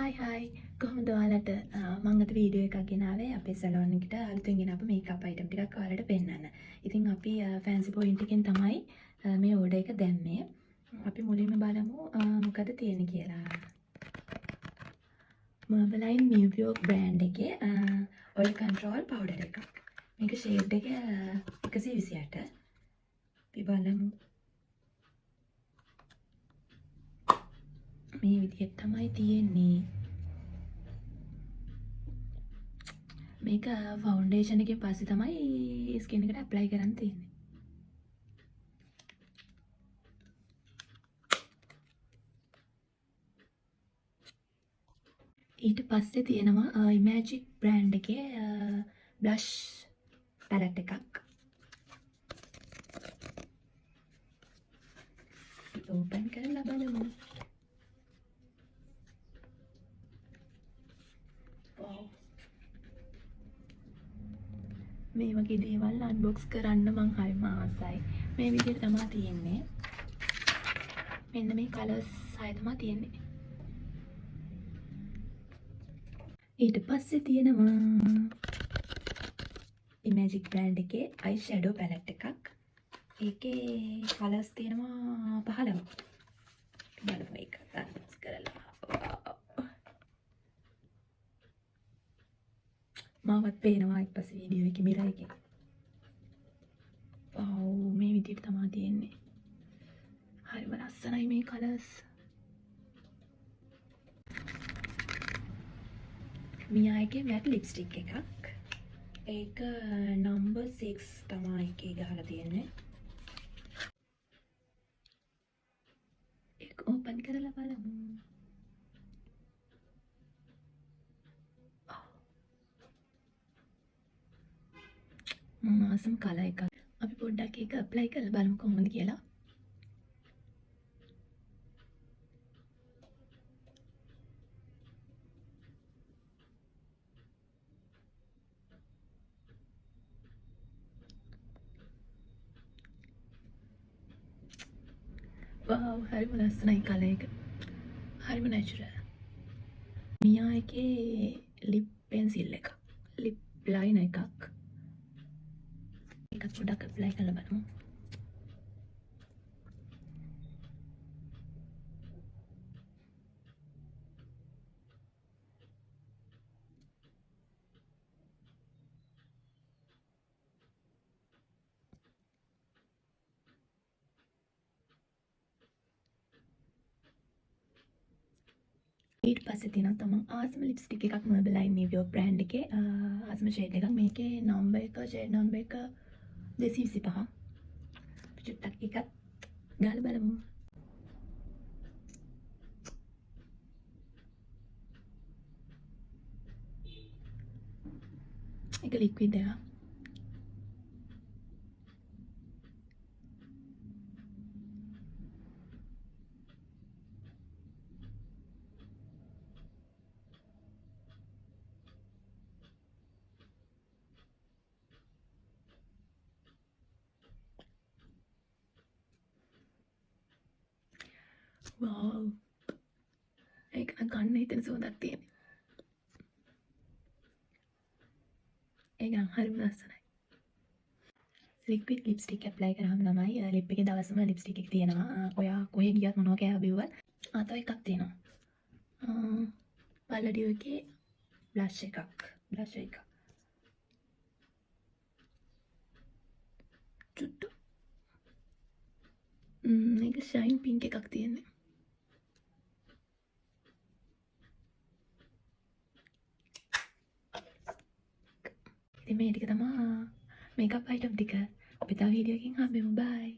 Hi කොහොමද ඔයාලට මම අද වීඩියෝ එකක් ගෙනාවේ අපේ සැලොන් එකට අලුතෙන් ගෙනාපු මේකප් අයිටම් ටිකක් ඔයාලට පෙන්නන්න. ඉතින් අපි ෆැන්සි පොයින්ට් එකෙන් තමයි මේ ඕඩර් එක දැම්මේ. අපි මුලින්ම බලමු මොකද තියෙන්නේ කියලා. Maybelline New York brand එකේ oil control powder එකක්. මේක shade එක 128. අපි බලමු. මේ විදිහට තමයි තියෙන්නේ. මේක ෆවුන්ඩේෂන් එකෙන් පස්සේ තමයි ස්කින් එකට ඇප්ලයි කරන්න තියෙන්නේ. ඊට පස්සේ තියෙනවා Imagic brand එකේ blush palette එකක්. ඕපන් කරලා බලමු. මේ වගේ දේවල් අන්බොක්ස් කරන්න මං හරිම ආසයි. මේ විදිහට තමයි තියෙන්නේ. මෙන්න මේ කලර්ස් 6 තමයි තියෙන්නේ. ඊට පස්සේ තියෙනවා Imagic brand එකේ eye shadow palette එකක්. ඒකේ කලර්ස් තියෙනවා 15. බලමු ඒක අන්බොක්ස් කරලා. මාවත් පේනවා ඊට පස්සේ වීඩියෝ එකේ මිරර් එකේ. මේ විදිහට තමයි තියෙන්නේ. හරිම ලස්සනයි මේ කලර්ස්. මියා එකේ මැට් ලිප්ස්ටික් එකක්. ඒක නම්බර් 6 තමයි එකේ ගහලා තියෙන්නේ. ඒක ඕපන් කරලා බලමු. මාසම් කලර් එකක්. අපි පොඩ්ඩක් ඒක ඇප්ලයි කරලා බලමු කොහොමද කියලා. වව් හරිම ලස්සනයි කලර් එක. හරිම නැචරල්. මියා එකේ ලිප් පෙන්සිල් එකක්. ලිප් ලයිනර් එකක්. ඒක පොඩ්ඩක් ඇප්ලයි කරලා බලමු. ඊට පස්සේ තියෙනවා තමන් ආසම ලිප්ස්ටික් එකක් Maybelline New York brand එකේ ආසම ෂේඩ් එකක්. මේකේ නම්බර් එක ෂේඩ් නම්බර් එක 225. චුට්ටක් එකක් ගාලා බලමු. ඒක ලික්විඩ් එකක්. Wow. ඒක නම් ගන්න හිතෙන සුවඳක් තියෙන්නේ. ඒක නම් හරිම ලස්සනයි. ලික්විඩ් ලිප්ස්ටික් ඇප්ලයි කරාම තමයි ලිප් එකේ දවසම ලිප්ස්ටික් එක තියෙනවා. ඔයා කොහෙ ගියත් මොනවා කෑවා බිව්වත් තව එකක් තියෙනවා. පල්ලඩියෝ එකේ බ්ලෂ් එකක්. බ්ලෂ් එකක්. චුට්ටු. මේක ෂයින් පින්ක් එකක් තියෙන්නේ. ඉතින් මේ ටික තමයි මේකප් අයිටම් ටික. අපි තව වීඩියෝ එකකින් හම්බෙමු. බයි.